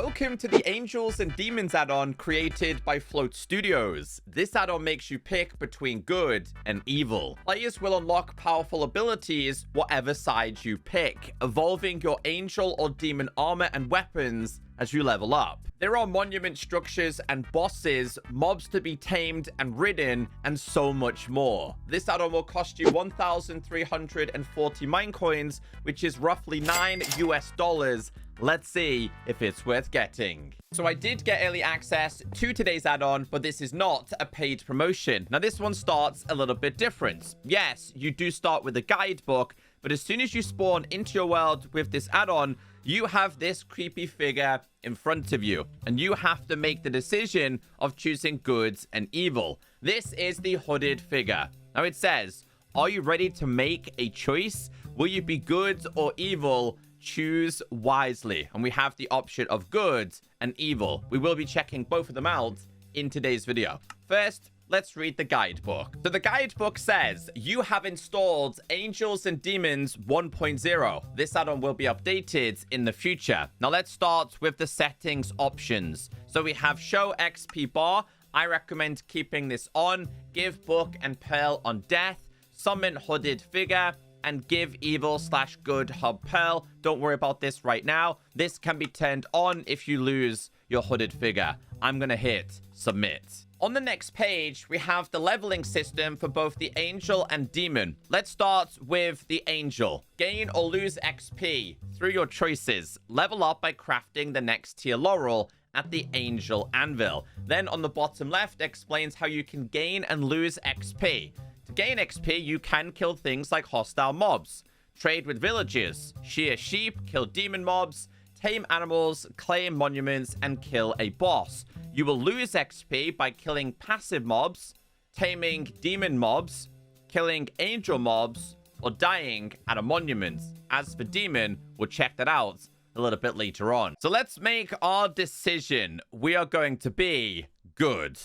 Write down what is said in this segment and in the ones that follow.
Welcome to the Angels and Demons add-on created by Float Studios. This add-on makes you pick between good and evil. Players will unlock powerful abilities whatever side you pick, evolving your angel or demon armor and weapons as you level up. There are monument structures and bosses, mobs to be tamed and ridden, and so much more. This add-on will cost you 1,340 mine coins, which is roughly $9 US. Let's see if it's worth getting. So I did get early access to today's add-on, but this is not a paid promotion. Now this one starts a little bit different. Yes, you do start with a guidebook, but as soon as you spawn into your world with this add-on, you have this creepy figure in front of you, and you have to make the decision of choosing good and evil. This is the hooded figure. Now it says, are you ready to make a choice? Will you be good or evil? Choose wisely. And we have the option of good and evil. We will be checking both of them out in today's video. First, let's read the guidebook. So the guidebook says you have installed Angels and Demons 1.0. This add-on will be updated in the future. Now let's start with the settings options. So we have show XP bar. I recommend keeping this on. Give book and pearl on death. Summon hooded figure. And give evil/good hub pearl. Don't worry about this right now. This can be turned on if you lose your hooded figure. I'm gonna hit submit. On the next page, we have the leveling system for both the angel and demon. Let's start with the angel. Gain or lose XP through your choices. Level up by crafting the next tier laurel at the angel anvil. Then on the bottom left explains how you can gain and lose XP. To gain XP, you can kill things like hostile mobs, trade with villagers, shear sheep, kill demon mobs, tame animals, claim monuments, and kill a boss. You will lose XP by killing passive mobs, taming demon mobs, killing angel mobs, or dying at a monument. As for demon, we'll check that out a little bit later on. So let's make our decision. We are going to be good.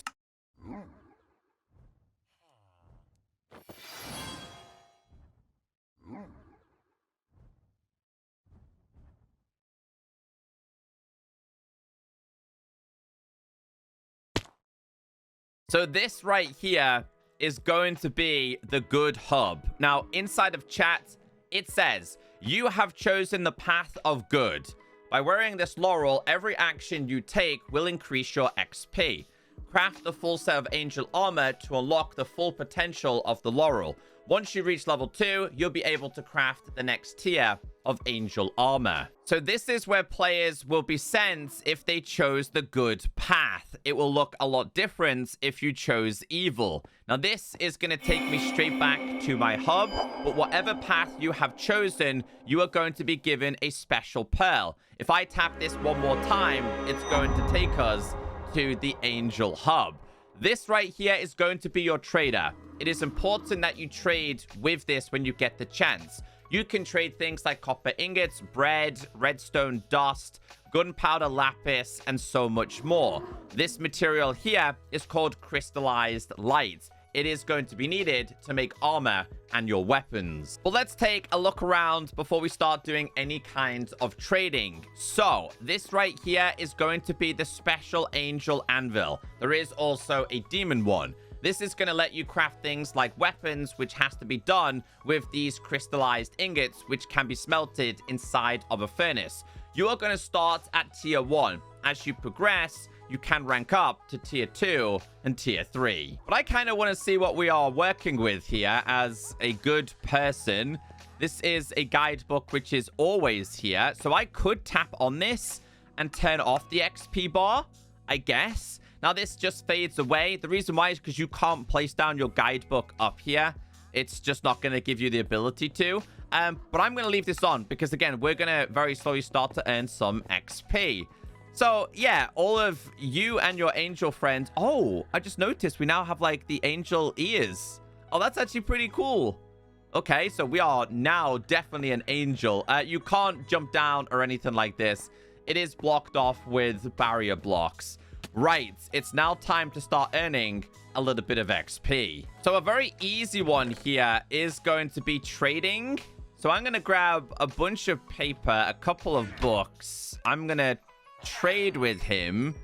So this right here is going to be the good hub. Now, inside of chat, it says, you have chosen the path of good. By wearing this laurel, every action you take will increase your XP. Craft the full set of angel armor to unlock the full potential of the laurel. Once you reach level 2, you'll be able to craft the next tier of angel armor. So this is where players will be sent if they chose the good path. It will look a lot different if you chose evil. Now this is going to take me straight back to my hub, but whatever path you have chosen, you are going to be given a special pearl. If I tap this one more time, it's going to take us to the angel hub. This right here is going to be your trader. It is important that you trade with this when you get the chance. You can trade things like copper ingots, bread, redstone dust, gunpowder lapis, and so much more. This material here is called crystallized light. It is going to be needed to make armor and your weapons. But let's take a look around before we start doing any kind of trading. So this right here is going to be the special angel anvil. There is also a demon one. This is going to let you craft things like weapons, which has to be done with these crystallized ingots, which can be smelted inside of a furnace. You are going to start at tier 1. As you progress, you can rank up to tier 2 and tier 3. But I kind of want to see what we are working with here as a good person. This is a guidebook, which is always here. So I could tap on this and turn off the XP bar, I guess. Now, this just fades away. The reason why is because you can't place down your guidebook up here. It's just not going to give you the ability to. But I'm going to leave this on because, again, we're going to very slowly start to earn some XP. So, yeah, all of you and your angel friends. Oh, I just noticed we now have, like, the angel ears. Oh, that's actually pretty cool. Okay, so we are now definitely an angel. You can't jump down or anything like this. It is blocked off with barrier blocks. Right, it's now time to start earning a little bit of XP. So a very easy one here is going to be trading. So I'm going to grab a bunch of paper, a couple of books. I'm going to trade with him,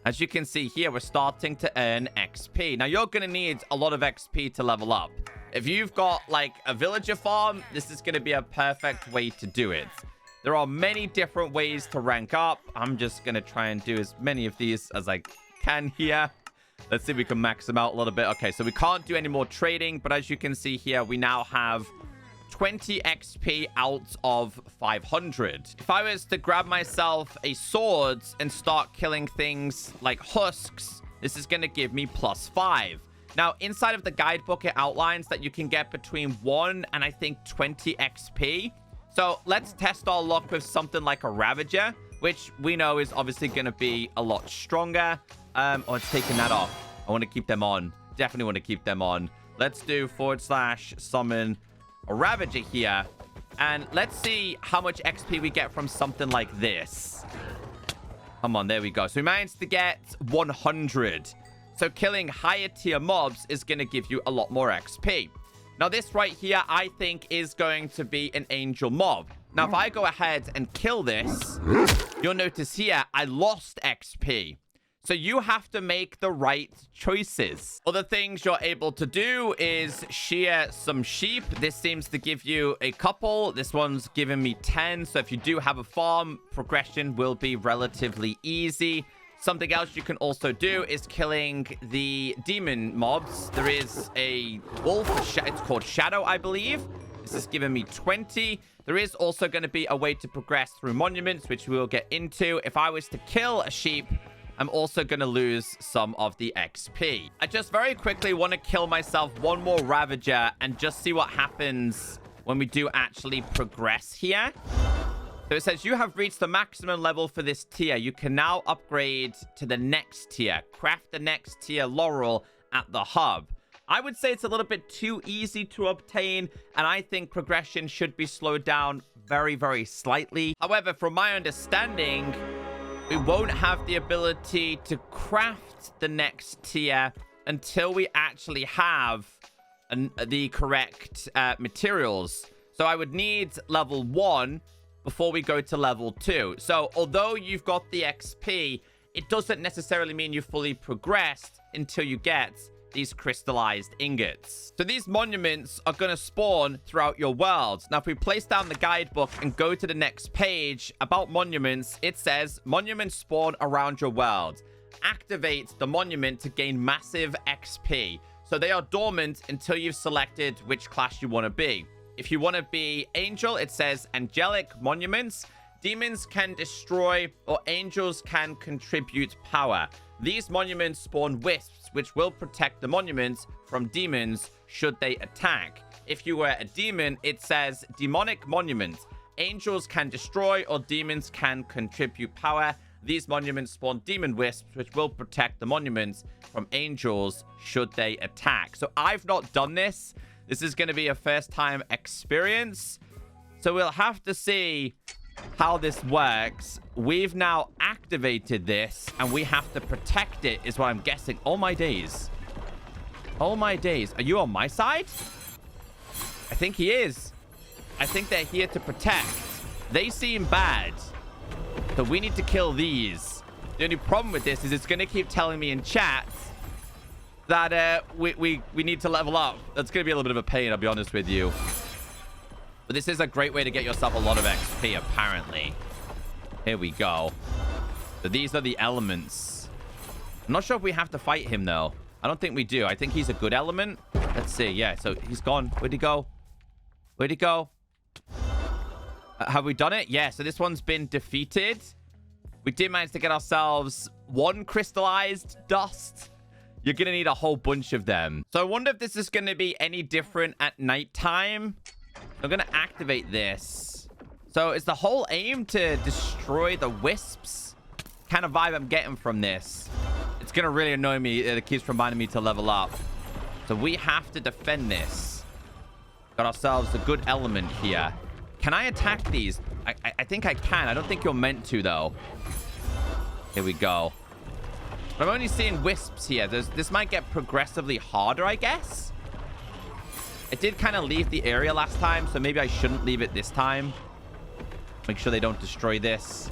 as you can see here, we're starting to earn XP. Now, you're going to need a lot of XP to level up. If you've got, like, a villager farm, this is going to be a perfect way to do it. There are many different ways to rank up. I'm just going to try and do as many of these as I can here. Let's see if we can max them out a little bit. Okay, so we can't do any more trading, but as you can see here, we now have 20 XP out of 500. If I was to grab myself a sword and start killing things like husks, this is going to give me +5. Now, inside of the guidebook, it outlines that you can get between 1 and I think 20 XP. So let's test our luck with something like a Ravager, which we know is obviously going to be a lot stronger. Oh, it's taking that off. I want to keep them on. Definitely want to keep them on. Let's do / summon a Ravager here. And let's see how much XP we get from something like this. Come on, there we go. So we managed to get 100. So killing higher tier mobs is going to give you a lot more XP. Now, this right here, I think, is going to be an angel mob. Now, if I go ahead and kill this, you'll notice here, I lost XP. So you have to make the right choices. Other things you're able to do is shear some sheep. This seems to give you a couple. This one's giving me 10. So if you do have a farm, progression will be relatively easy. Something else you can also do is killing the demon mobs. There is a wolf. It's called Shadow, I believe. This is giving me 20. There is also going to be a way to progress through monuments, which we will get into. If I was to kill a sheep, I'm also going to lose some of the XP. I just very quickly want to kill myself one more Ravager and just see what happens when we do actually progress here. So it says you have reached the maximum level for this tier. You can now upgrade to the next tier. Craft the next tier laurel at the hub. I would say it's a little bit too easy to obtain, and I think progression should be slowed down very, very slightly. However, from my understanding, we won't have the ability to craft the next tier until we actually have the correct materials. So I would need level 1 before we go to level 2. So although you've got the XP, it doesn't necessarily mean you've fully progressed until you get these crystallized ingots. So these monuments are going to spawn throughout your world. Now, if we place down the guidebook and go to the next page about monuments, it says monuments spawn around your world. Activate the monument to gain massive XP. So they are dormant until you've selected which class you want to be. If you want to be angel, it says angelic monuments. Demons can destroy or angels can contribute power. These monuments spawn wisps, which will protect the monuments from demons should they attack. If you were a demon, it says demonic monument. Angels can destroy or demons can contribute power. These monuments spawn demon wisps, which will protect the monuments from angels should they attack. So I've not done this. This is going to be a first-time experience. So we'll have to see how this works. We've now activated this, and we have to protect it, is what I'm guessing. Oh, my days. Oh, my days. Are you on my side? I think he is. I think they're here to protect. They seem bad. So we need to kill these. The only problem with this is it's going to keep telling me in chat that we need to level up. That's going to be a little bit of a pain, I'll be honest with you. But this is a great way to get yourself a lot of XP, apparently. Here we go. So these are the elements. I'm not sure if we have to fight him, though. I don't think we do. I think he's a good element. Let's see. Yeah, so he's gone. Where'd he go? Where'd he go? Have we done it? Yeah, so this one's been defeated. We did manage to get ourselves 1 crystallized dust. You're going to need a whole bunch of them. So I wonder if this is going to be any different at nighttime. I'm going to activate this. So is the whole aim to destroy the wisps? Kind of vibe I'm getting from this. It's going to really annoy me. It keeps reminding me to level up. So we have to defend this. Got ourselves a good element here. Can I attack these? I think I can. I don't think you're meant to, though. Here we go. But I'm only seeing wisps here. This might get progressively harder, I guess. It did kind of leave the area last time, so maybe I shouldn't leave it this time. Make sure they don't destroy this.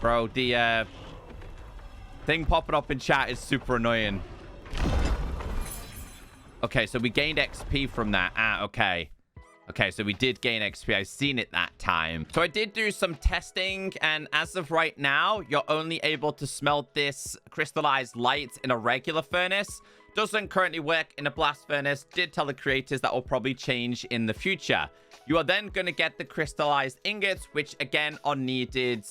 Bro, the thing popping up in chat is super annoying. Okay, so we gained XP from that. Okay. Okay, so we did gain XP. I've seen it that time. So I did do some testing, and as of right now, you're only able to smelt this crystallized light in a regular furnace. Doesn't currently work in a blast furnace. Did tell the creators that will probably change in the future. You are then going to get the crystallized ingots, which again are needed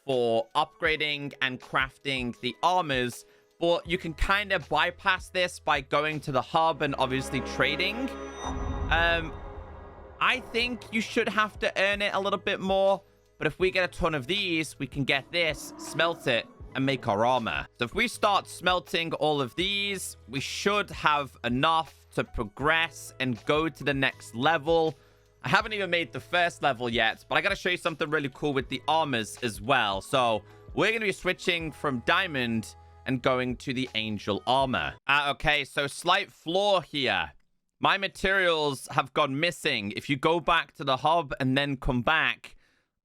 for upgrading and crafting the armors. But you can kind of bypass this by going to the hub and obviously trading. I think you should have to earn it a little bit more. But if we get a ton of these, we can get this, smelt it, and make our armor. So if we start smelting all of these, we should have enough to progress and go to the next level. I haven't even made the first level yet, but I got to show you something really cool with the armors as well. So we're going to be switching from diamond and going to the angel armor. Okay, so slight flaw here. My materials have gone missing. If you go back to the hub and then come back,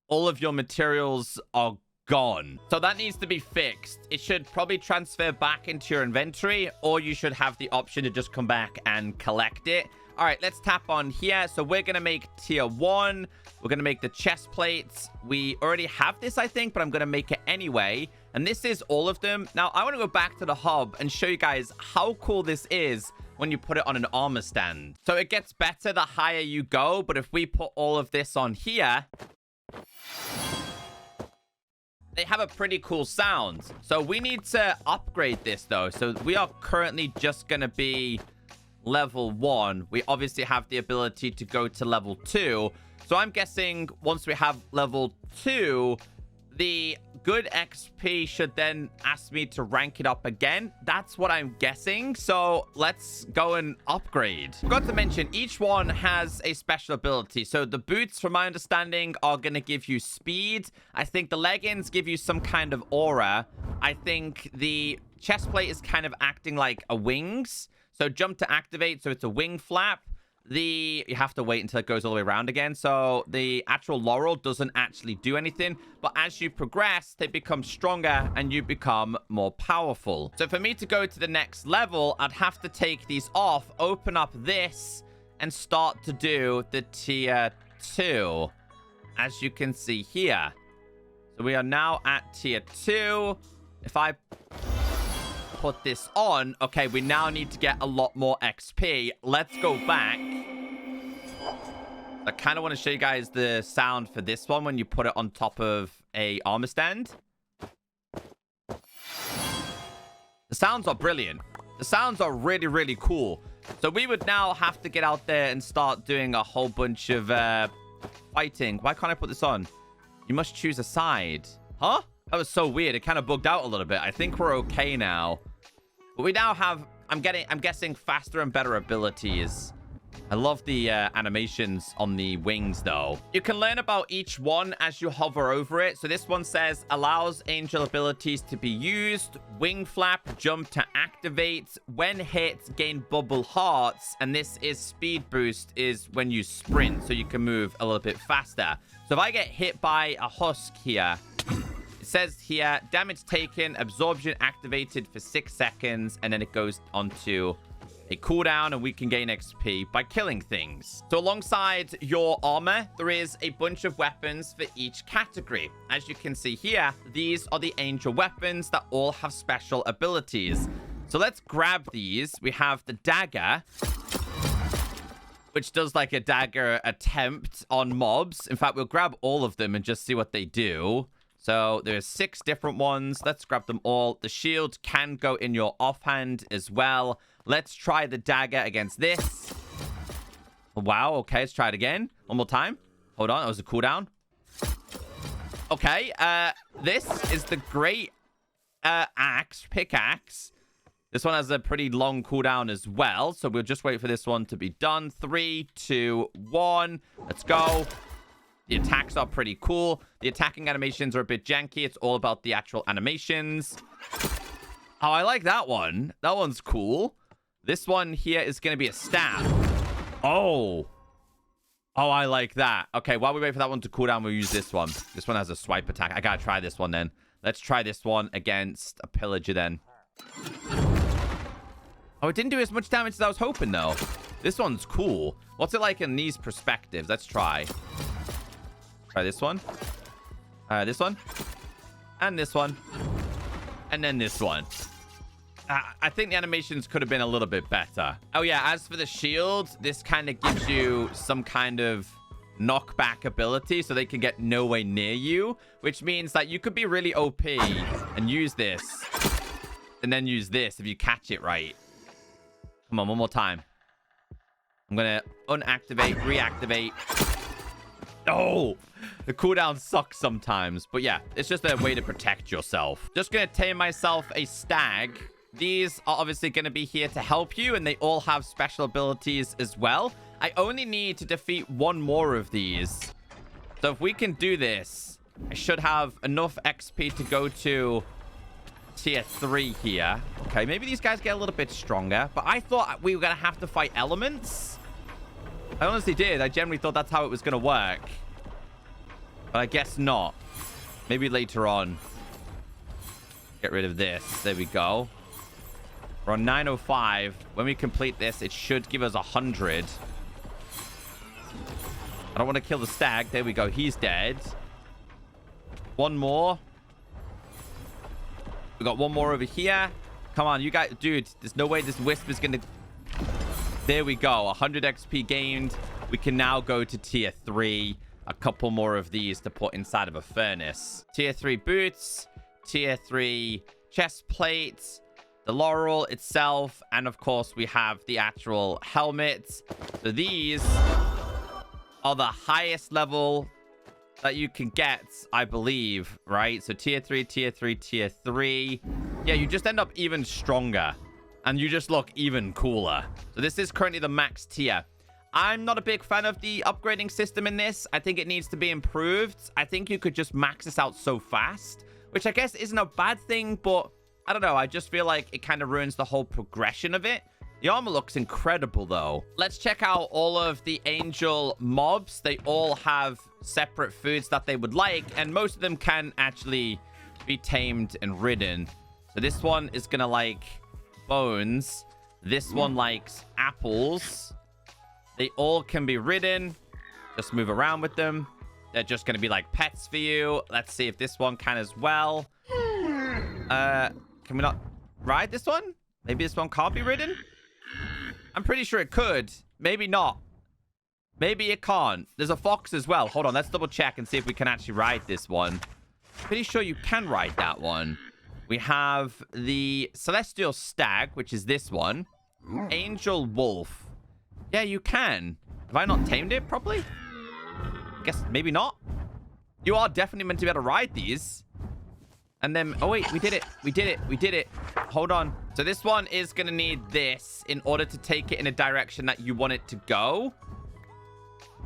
all of your materials are gone. So that needs to be fixed. It should probably transfer back into your inventory, or you should have the option to just come back and collect it. All right, let's tap on here. So we're going to make tier 1. We're going to make the chest plates. We already have this, I think, but I'm going to make it anyway. And this is all of them. Now, I want to go back to the hub and show you guys how cool this is when you put it on an armor stand. So it gets better the higher you go, but if we put all of this on here, they have a pretty cool sound. So we need to upgrade this though. So we are currently just going to be level 1. We obviously have the ability to go to level 2. So I'm guessing once we have level 2, the good XP should then ask me to rank it up again. That's what I'm guessing. So let's go and upgrade. Forgot to mention, each one has a special ability. So the boots, from my understanding, are going to give you speed. I think the leggings give you some kind of aura. I think the chest plate is kind of acting like a wings. So jump to activate. So it's a wing flap. You have to wait until it goes all the way around again. So the actual laurel doesn't actually do anything, but as you progress, they become stronger and you become more powerful. So for me to go to the next level, I'd have to take these off, open up this, and start to do the tier 2, as you can see here. So we are now at tier 2. If I put this on, okay, we now need to get a lot more XP. Let's go back. I kind of want to show you guys the sound for this one when you put it on top of a armor stand. The sounds are brilliant. The sounds are really, really cool. So we would now have to get out there and start doing a whole bunch of fighting. Why can't I put this on? You must choose a side. Huh? That was so weird. It kind of bugged out a little bit. I think we're okay now. But we now have, I'm guessing, faster and better abilities. I love the animations on the wings, though. You can learn about each one as you hover over it. So this one says, allows angel abilities to be used. Wing flap, jump to activate. When hit, gain bubble hearts. And this is speed boost, is when you sprint. So you can move a little bit faster. So if I get hit by a husk here, it says here, damage taken, absorption activated for 6 seconds. And then it goes onto a cooldown, and we can gain XP by killing things. So alongside your armor, there is a bunch of weapons for each category. As you can see here, these are the angel weapons that all have special abilities. So let's grab these. We have the dagger, which does like a dagger attempt on mobs. In fact, we'll grab all of them and just see what they do. So there's 6 different ones. Let's grab them all. The shield can go in your offhand as well. Let's try the dagger against this. Wow, okay, let's try it again. One more time. Hold on, that was a cooldown. Okay, this is the great pickaxe. This one has a pretty long cooldown as well. So we'll just wait for this one to be done. 3, 2, 1. Let's go. The attacks are pretty cool. The attacking animations are a bit janky. It's all about the actual animations. Oh, I like that one. That one's cool. This one here is going to be a stab. Oh. Oh, I like that. Okay, while we wait for that one to cool down, we'll use this one. This one has a swipe attack. I got to try this one then. Let's try this one against a pillager then. Oh, it didn't do as much damage as I was hoping, though. This one's cool. What's it like in these perspectives? Let's try. Try this one. This one. And this one. And then this one. I think the animations could have been a little bit better. Oh, yeah. As for the shield, this kind of gives you some kind of knockback ability so they can get no way near you, which means that you could be really OP and use this and then use this if you catch it right. Come on, one more time. I'm gonna unactivate, reactivate. Oh, the cooldown sucks sometimes, but yeah, it's just a way to protect yourself. Just gonna tame myself a stag. These are obviously gonna be here to help you, and they all have special abilities as well. I only need to defeat one more of these. So if we can do this, I should have enough XP to go to tier 3 here. Okay, maybe these guys get a little bit stronger, but I thought we were going to have to fight elements. I honestly did. I generally thought that's how it was going to work. But I guess not. Maybe later on. Get rid of this. There we go. We're on 905. When we complete this, it should give us 100. I don't want to kill the stag. There we go. He's dead. One more. We got one more over here. Come on, you guys. Dude, there's no way this wisp is going to... There we go. 100 XP gained. We can now go to tier 3. A couple more of these to put inside of a furnace. Tier 3 boots. Tier 3 chest plates. The laurel itself. And of course, we have the actual helmets. So these are the highest level that you can get, I believe, right? So tier 3, tier 3, tier 3. Yeah, you just end up even stronger. And you just look even cooler. So this is currently the max tier. I'm not a big fan of the upgrading system in this. I think it needs to be improved. I think you could just max this out so fast, which I guess isn't a bad thing, but I don't know. I just feel like it kind of ruins the whole progression of it. The armor looks incredible, though. Let's check out all of the angel mobs. They all have separate foods that they would like, and most of them can actually be tamed and ridden. So this one is going to like bones. This one likes apples. They all can be ridden. Just move around with them. They're just going to be like pets for you. Let's see if this one can as well. Can we not ride this one? Maybe this one can't be ridden? I'm pretty sure it could. Maybe not. Maybe it can't. There's a fox as well. Hold on. Let's double check and see if we can actually ride this one. Pretty sure you can ride that one. We have the celestial stag, which is this one. Angel wolf. Yeah, you can. Have I not tamed it properly? I guess maybe not. You are definitely meant to be able to ride these. And then, oh wait, we did it. We did it. We did it. Hold on. So this one is going to need this in order to take it in a direction that you want it to go.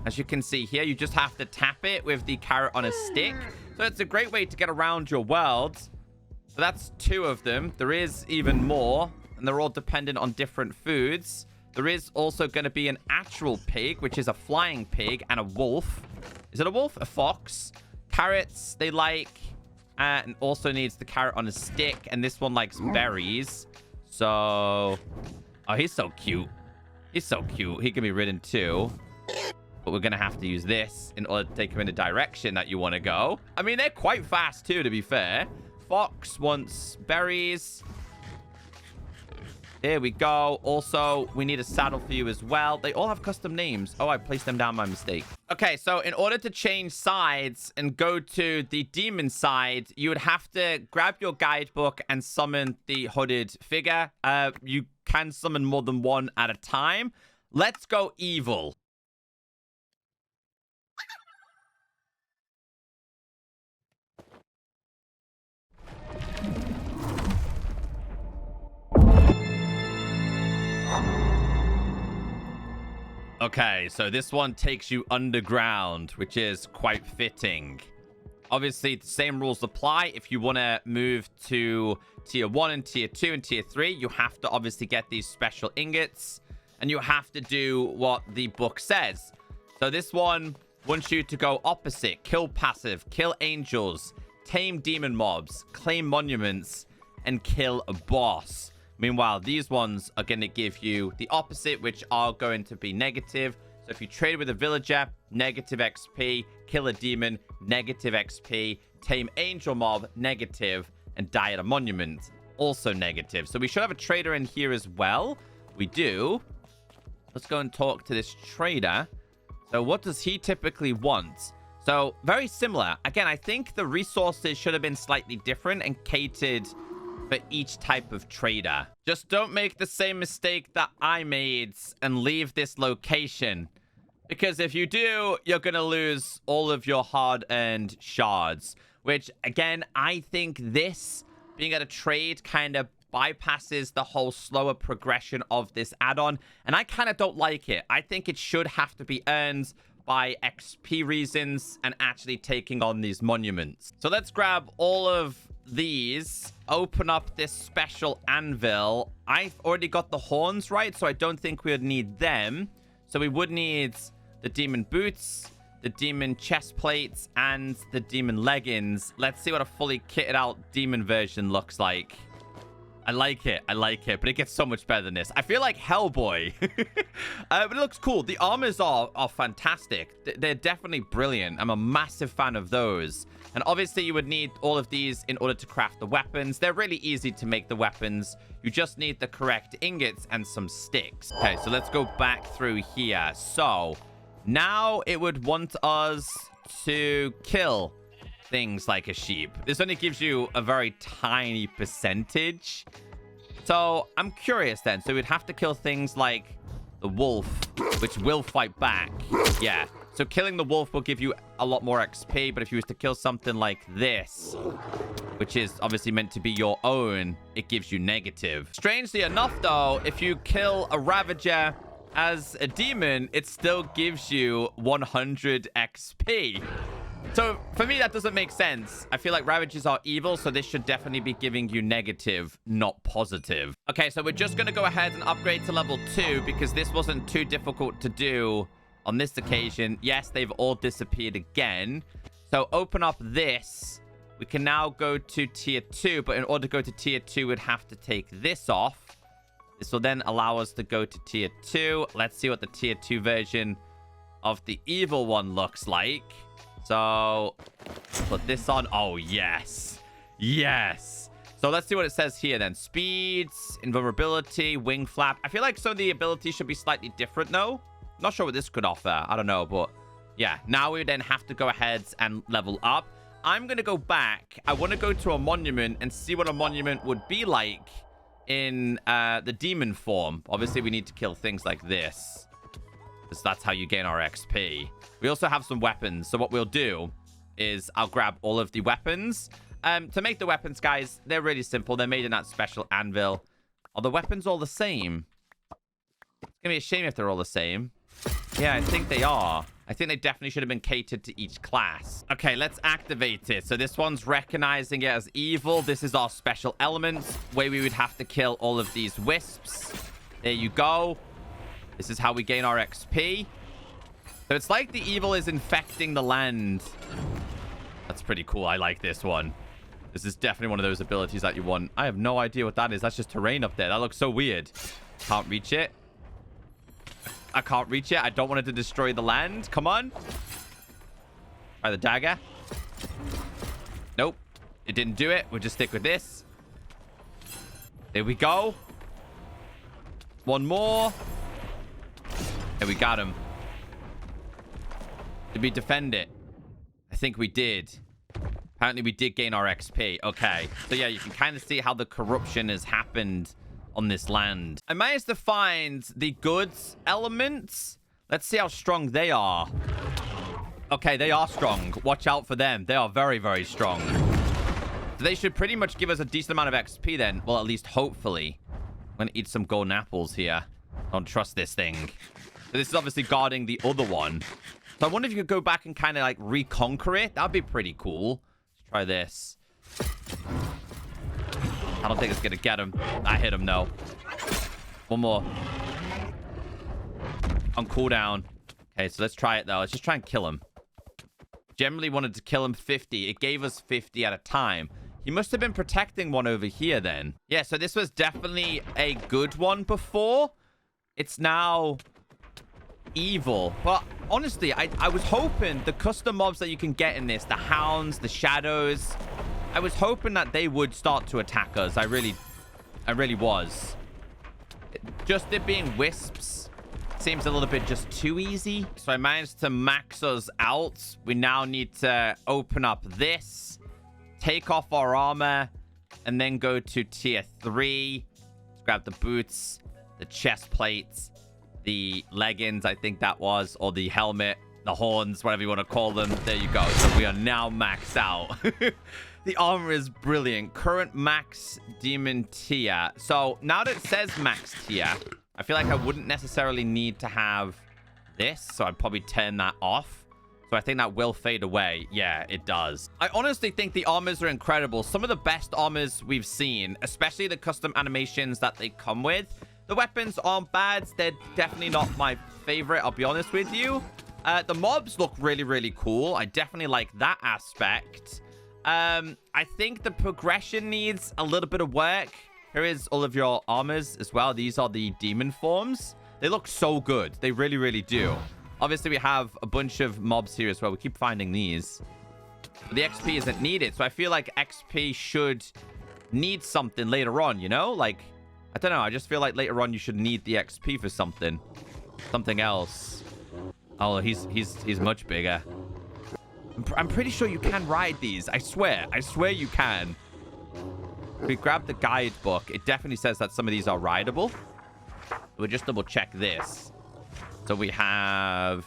As you can see here, you just have to tap it with the carrot on a stick. So it's a great way to get around your world. So that's 2 of them. There is even more, and they're all dependent on different foods. There is also going to be an actual pig, which is a flying pig, and a wolf. Is it a wolf? A fox. Carrots, they like... and also needs the carrot on a stick. And this one likes berries. So... oh, he's so cute. He's so cute. He can be ridden too. But we're going to have to use this in order to take him in the direction that you want to go. I mean, they're quite fast too, to be fair. Fox wants berries. Here we go. Also, we need a saddle for you as well. They all have custom names. Oh, I placed them down by mistake. Okay, so in order to change sides and go to the demon side, you would have to grab your guidebook and summon the hooded figure. You can summon more than one at a time. Let's go evil. Okay, so this one takes you underground, which is quite fitting. Obviously, the same rules apply. If you want to move to tier 1 and tier 2 and tier 3, you have to obviously get these special ingots, and you have to do what the book says. So this one wants you to go opposite, kill passive, kill angels, tame demon mobs, claim monuments, and kill a boss. Meanwhile, these ones are going to give you the opposite, which are going to be negative. So if you trade with a villager, negative XP, kill a demon, negative XP, tame angel mob, negative, and die at a monument, also negative. So we should have a trader in here as well. We do. Let's go and talk to this trader. So what does he typically want? So very similar. Again, I think the resources should have been slightly different and catered for each type of trader. Just don't make the same mistake that I made and leave this location. Because if you do, you're going to lose all of your hard-earned shards. Which, again, I think this being at a trade kind of bypasses the whole slower progression of this add-on. And I kind of don't like it. I think it should have to be earned by XP reasons and actually taking on these monuments. So let's grab all of these, open up this special anvil. I've already got the horns, right? So I don't think we would need them. So we would need the demon boots, the demon chest plates, and the demon leggings. Let's see what a fully kitted out demon version looks like. I like it, but it gets so much better than this. I feel like Hellboy. But it looks cool. The armors are fantastic. They're definitely brilliant. I'm a massive fan of those. And obviously, you would need all of these in order to craft the weapons. They're really easy to make the weapons. You just need the correct ingots and some sticks. Okay, so let's go back through here. So now it would want us to kill things like a sheep. This only gives you a very tiny percentage. So I'm curious then. So we'd have to kill things like the wolf, which will fight back. Yeah. So killing the wolf will give you a lot more XP. But if you was to kill something like this, which is obviously meant to be your own, it gives you negative. Strangely enough, though, if you kill a ravager as a demon, it still gives you 100 XP. So, for me, that doesn't make sense. I feel like Ravagers are evil, so this should definitely be giving you negative, not positive. Okay, so we're just going to go ahead and upgrade to level 2 because this wasn't too difficult to do on this occasion. Yes, they've all disappeared again. So, open up this. We can now go to tier 2, but in order to go to tier 2, we'd have to take this off. This will then allow us to go to tier 2. Let's see what the tier 2 version of the evil one looks like. So, put this on. Oh, yes. Yes. So, let's see what it says here then. Speeds, invulnerability, wing flap. I feel like some of the abilities should be slightly different, though. Not sure what this could offer. I don't know, but yeah. Now we then have to go ahead and level up. I'm going to go back. I want to go to a monument and see what a monument would be like in the demon form. Obviously, we need to kill things like this, because that's how you gain our XP. We also have some weapons. So what we'll do is I'll grab all of the weapons. To make the weapons, guys, they're really simple. They're made in that special anvil. Are the weapons all the same? It's going to be a shame if they're all the same. Yeah, I think they are. I think they definitely should have been catered to each class. Okay, let's activate it. So this one's recognizing it as evil. This is our special element, where we would have to kill all of these wisps. There you go. This is how we gain our XP. So it's like the evil is infecting the land. That's pretty cool. I like this one. This is definitely one of those abilities that you want. I have no idea what that is. That's just terrain up there. That looks so weird. Can't reach it. I can't reach it. I don't want it to destroy the land. Come on. Try the dagger. Nope. It didn't do it. We'll just stick with this. There we go. One more. And we got him. Did we defend it? I think we did. Apparently, we did gain our XP. Okay. So, yeah, you can kind of see how the corruption has happened on this land. I managed to find the goods elements. Let's see how strong they are. Okay, they are strong. Watch out for them. They are very, very strong. So they should pretty much give us a decent amount of XP then. Well, at least hopefully. I'm going to eat some golden apples here. Don't trust this thing. So this is obviously guarding the other one. So I wonder if you could go back and kind of like reconquer it. That'd be pretty cool. Let's try this. I don't think it's going to get him. I hit him, no. One more. On cooldown. Okay, so let's try it, though. Let's just try and kill him. Generally wanted to kill him 50. It gave us 50 at a time. He must have been protecting one over here then. Yeah, so this was definitely a good one before. It's now evil. But honestly, I was hoping the custom mobs that you can get in this, the hounds, the shadows, I was hoping that they would start to attack us. I really was. Just it being wisps seems a little bit just too easy. So I managed to max us out. We now need to open up this, take off our armor, and then go to tier 3. Let's grab the boots, the chest plates, the leggings, I think that was, or the helmet, the horns, whatever you want to call them. There you go. So we are now maxed out. The armor is brilliant. Current max demon tier. So now that it says max tier, I feel like I wouldn't necessarily need to have this. So I'd probably turn that off. So I think that will fade away. Yeah, it does. I honestly think the armors are incredible. Some of the best armors we've seen, especially the custom animations that they come with. The weapons aren't bad. They're definitely not my favorite, I'll be honest with you. The mobs look really, really cool. I definitely like that aspect. I think the progression needs a little bit of work. Here is all of your armors as well. These are the demon forms. They look so good. They really, really do. Obviously, we have a bunch of mobs here as well. We keep finding these. But the XP isn't needed. So I feel like XP should need something later on, you know? Like, I don't know. I just feel like later on you should need the XP for something. Something else. Oh, he's much bigger. I'm pretty sure you can ride these. I swear you can. If we grab the guidebook, it definitely says that some of these are rideable. We'll just double check this. So we have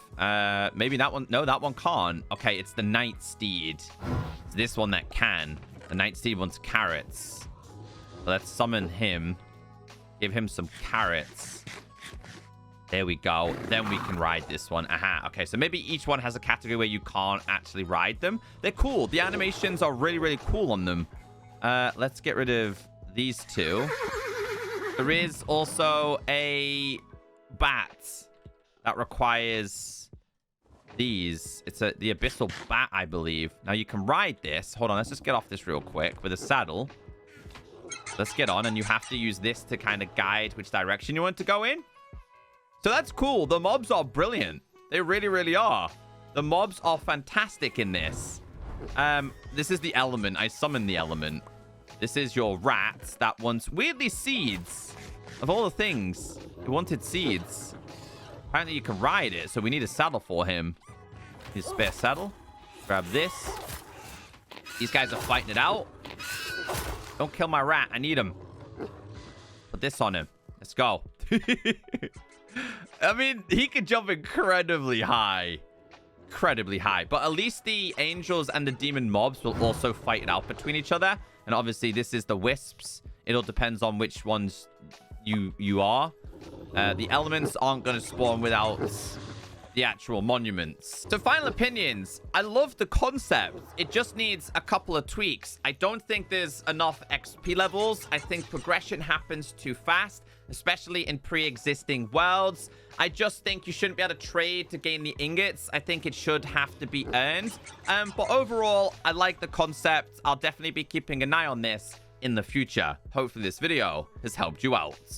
maybe that one. No, that one can't. Okay, it's the night steed. It's this one that can. The night steed wants carrots. So let's summon him. Give him some carrots. There we go. Then we can ride this one. Aha. Okay, so maybe each one has a category where you can't actually ride them. They're cool. The animations are really, really cool on them. Let's get rid of these two. There is also a bat that requires these. It's the abyssal bat, I believe. Now you can ride this. Hold on. Let's just get off this real quick with a saddle. Let's get on, and you have to use this to kind of guide which direction you want to go in. So that's cool. The mobs are brilliant. They really, really are. The mobs are fantastic in this. This is the element. I summoned the element. This is your rat that wants, weirdly, seeds. Of all the things, he wanted seeds. Apparently you can ride it, so we need a saddle for him. His spare saddle. Grab this. These guys are fighting it out. Don't kill my rat. I need him. Put this on him. Let's go. I mean, he can jump incredibly high. Incredibly high. But at least the angels and the demon mobs will also fight it out between each other. And obviously, this is the wisps. It all depends on which ones you are. The elements aren't going to spawn without the actual monuments. So final opinions. I love the concept. It just needs a couple of tweaks. I don't think there's enough XP levels. I think progression happens too fast, especially in pre-existing worlds. I just think you shouldn't be able to trade to gain the ingots. I think it should have to be earned. But overall, I like the concept. I'll definitely be keeping an eye on this in the future. Hopefully this video has helped you out.